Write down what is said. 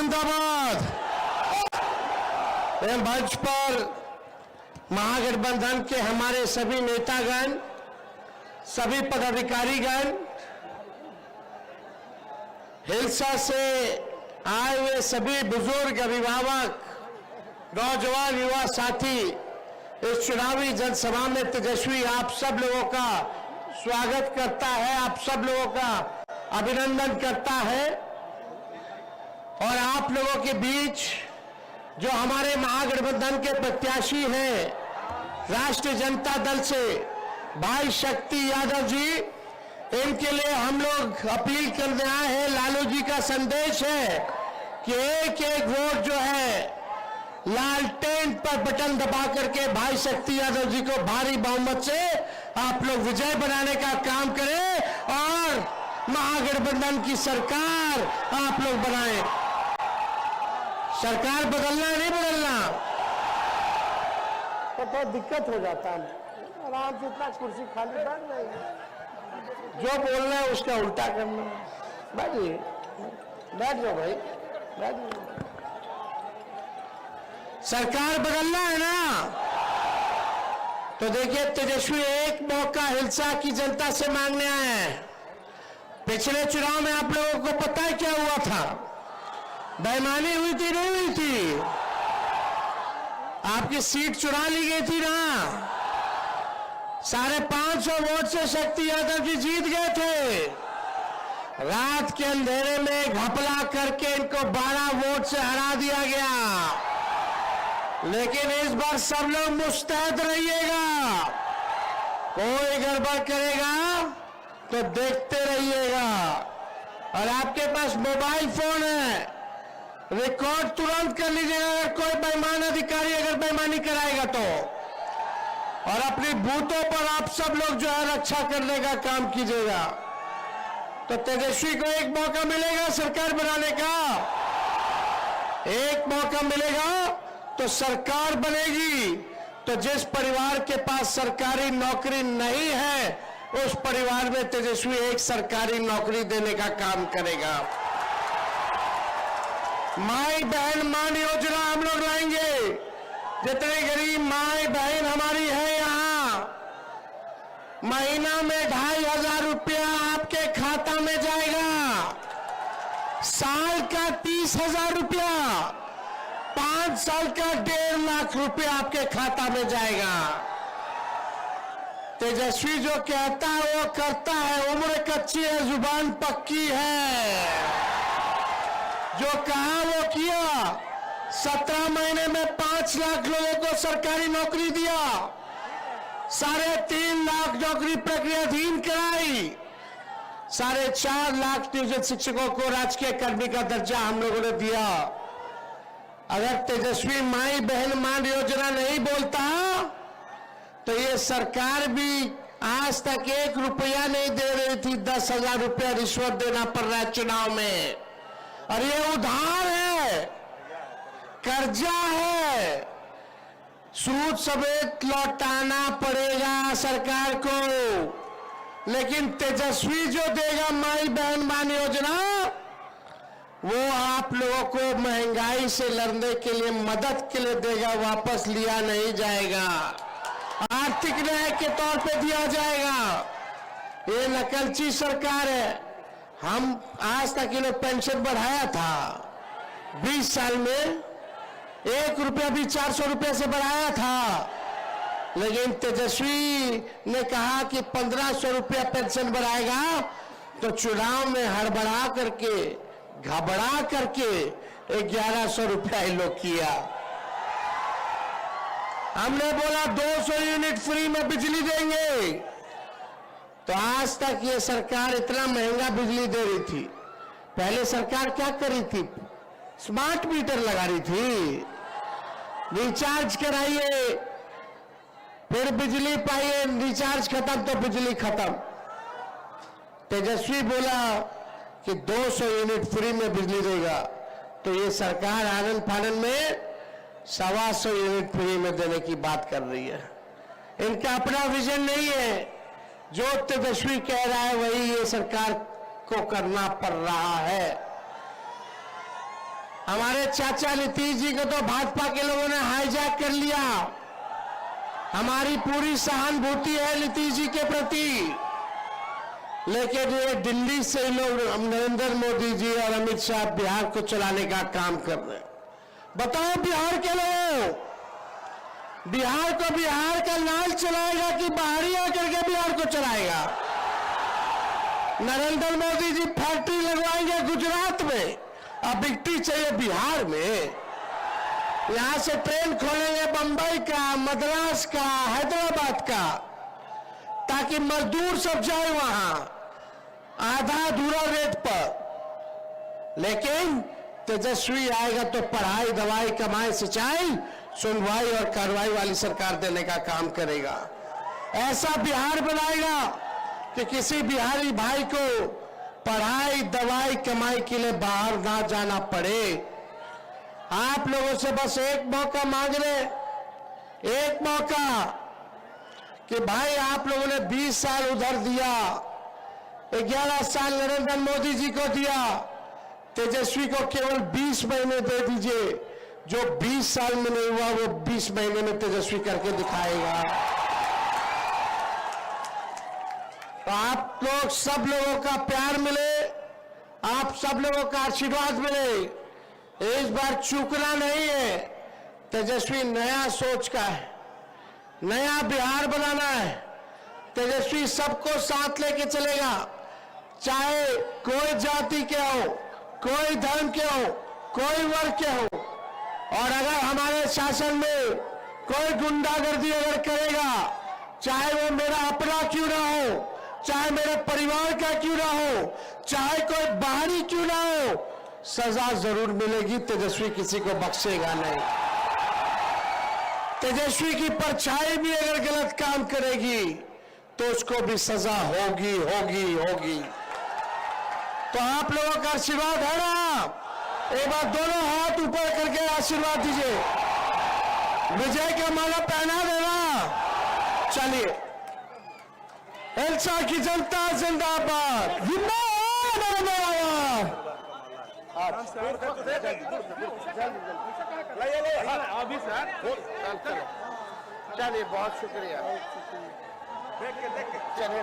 जिंदाबाद। मंच पर महागठबंधन के हमारे सभी नेतागण, सभी पदाधिकारीगण, हिलसा से आए हुए सभी बुजुर्ग, अभिभावक, नौजवान, युवा साथी, इस चुनावी जनसभा में तेजस्वी आप सब लोगों का स्वागत करता है, आप सब लोगों का अभिनंदन करता है। और आप लोगों के बीच जो हमारे महागठबंधन के प्रत्याशी हैं, राष्ट्रीय जनता दल से भाई शक्ति यादव जी, इनके लिए हम लोग अपील करने आए हैं। लालू जी का संदेश है कि एक एक वोट जो है लालटेन पर बटन दबा करके भाई शक्ति यादव जी को भारी बहुमत से आप लोग विजय बनाने का काम करें और महागठबंधन की सरकार आप लोग बनाएं। सरकार बदलना नहीं बदलना तो बहुत दिक्कत हो जाता है। आराम से इतना कुर्सी खाली बैठ जाएगी, जो बोलना है उसका उल्टा करना। बैठिए, बैठ जाओ भाई, बैठ जाओ। सरकार बदलना है ना, तो देखिए तेजस्वी एक मौका हिलसा की जनता से मांगने आए हैं। पिछले चुनाव में आप लोगों को पता है क्या हुआ था? बेईमानी हुई थी, नहीं हुई थी? आपकी सीट चुरा ली गई थी ना। 550 वोट से शक्ति यादव जी जीत गए थे। रात के अंधेरे में घपला करके इनको 12 वोट से हरा दिया गया। लेकिन इस बार सब लोग मुस्तैद रहिएगा, कोई गड़बड़ करेगा तो देखते रहिएगा। और आपके पास मोबाइल फोन है, रिकॉर्ड तुरंत कर लीजिएगा अगर कोई बेईमान अधिकारी अगर बेईमानी कराएगा तो। और अपनी बूथों पर आप सब लोग जो है रक्षा करने का काम कीजिएगा। तो तेजस्वी को एक मौका मिलेगा सरकार बनाने का, एक मौका मिलेगा तो सरकार बनेगी। तो जिस परिवार के पास सरकारी नौकरी नहीं है उस परिवार में तेजस्वी एक सरकारी नौकरी देने का काम करेगा। माई बहन मान योजना हम लोग लाएंगे। जितने गरीब माई बहन हमारी है यहाँ, महीना में 2500 रुपया आपके खाता में जाएगा। साल का 30,000 रुपया, 5 साल का 1.5 लाख रुपया आपके खाता में जाएगा। तेजस्वी जो कहता है वो करता है। उम्र कच्ची है, जुबान पक्की है। जो कहा वो किया। 17 महीने में 5 लाख लोगों को सरकारी नौकरी दिया, 3.5 लाख नौकरी प्रक्रियाधीन कराई, 4.5 लाख नियोजित शिक्षकों को राजकीय कर्मी का दर्जा हम लोगों ने दिया। अगर तेजस्वी माई बहन मान योजना नहीं बोलता तो ये सरकार भी आज तक 1 रुपया नहीं दे रही थी। 10,000 रुपया रिश्वत देना पड़ रहा है चुनाव में। और ये उधार है, कर्जा है, सूद समेत लौटाना पड़ेगा सरकार को। लेकिन तेजस्वी जो देगा माई बहन मान योजना, वो आप लोगों को महंगाई से लड़ने के लिए मदद के लिए देगा, वापस लिया नहीं जाएगा, आर्थिक न्याय के तौर पे दिया जाएगा। ये नकलची सरकार है। हम आज तक इन्हें पेंशन बढ़ाया था 20 साल में, 1 रुपया भी 400 रुपये से बढ़ाया था। लेकिन तेजस्वी ने कहा कि 1500 रुपया पेंशन बढ़ाएगा, तो चुनाव में हड़बड़ा करके, घबरा करके 1100 रुपया ही लोग किया। हमने बोला 200 यूनिट फ्री में बिजली देंगे, तो आज तक ये सरकार इतना महंगा बिजली दे रही थी। पहले सरकार क्या करी थी? स्मार्ट मीटर लगा रही थी। रिचार्ज कराइए, फिर बिजली पाइए, रिचार्ज खत्म तो बिजली खत्म। तेजस्वी बोला कि 200 यूनिट फ्री में बिजली देगा, तो ये सरकार आनंद फानंद में 125 यूनिट फ्री में देने की बात कर रही है। इनका अपना विजन नहीं है, जो तेजस्वी कह रहा है वही ये सरकार को करना पड़ रहा है। हमारे चाचा नीतीश जी को तो भाजपा के लोगों ने हाईजैक कर लिया। हमारी पूरी सहानुभूति है नीतीश जी के प्रति, लेकिन ये दिल्ली से लोग नरेंद्र मोदी जी और अमित शाह बिहार को चलाने का काम कर रहे हैं। बताओ बिहार के लोग, बिहार को बिहार का लाल चलाएगा कि बाहरी आकर के बिहार को चलाएगा? नरेंद्र मोदी जी फैक्ट्री लगवाएंगे गुजरात में, अब बिकती चाहिए बिहार में। यहां से ट्रेन खोलेंगे बंबई का, मद्रास का, हैदराबाद का, ताकि मजदूर सब जाए वहां आधा अधूरा रेट पर। लेकिन तेजस्वी आएगा तो पढ़ाई, दवाई, कमाई, सिंचाई, सुनवाई और कार्रवाई वाली सरकार देने का काम करेगा। ऐसा बिहार बनाएगा कि किसी बिहारी भाई को पढ़ाई, दवाई, कमाई के लिए बाहर ना जाना पड़े। आप लोगों से बस एक मौका मांग रहे, एक मौका, कि भाई आप लोगों ने 20 साल उधर दिया, 11 साल नरेंद्र मोदी जी को दिया, तेजस्वी को केवल 20 महीने दे दीजिए। जो 20 साल में नहीं हुआ वो 20 महीने में तेजस्वी करके दिखाएगा। तो आप लोग सब लोगों का प्यार मिले, आप सब लोगों का आशीर्वाद मिले। इस बार चूकना नहीं है। तेजस्वी नया सोच का है, नया बिहार बनाना है। तेजस्वी सबको साथ लेके चलेगा, चाहे कोई जाति के हो, कोई धर्म के हो, कोई वर्ग के हो। और अगर हमारे शासन में कोई गुंडागर्दी अगर करेगा, चाहे वो मेरा अपना क्यों ना हो, चाहे मेरे परिवार का क्यों ना हो, चाहे कोई बाहरी क्यों ना हो, सजा जरूर मिलेगी। तेजस्वी किसी को बख्शेगा नहीं। तेजस्वी की परछाई भी अगर गलत काम करेगी तो उसको भी सजा होगी, होगी, होगी। तो आप लोगों का आशीर्वाद है ना? एक बार दोनों हाथ ऊपर करके आशीर्वाद दीजिए, विजय का माला पहना देना। चलिए, एल्सा की जनता जिंदाबाद, जिंदाबाद। चलिए, बहुत शुक्रिया। चलिए,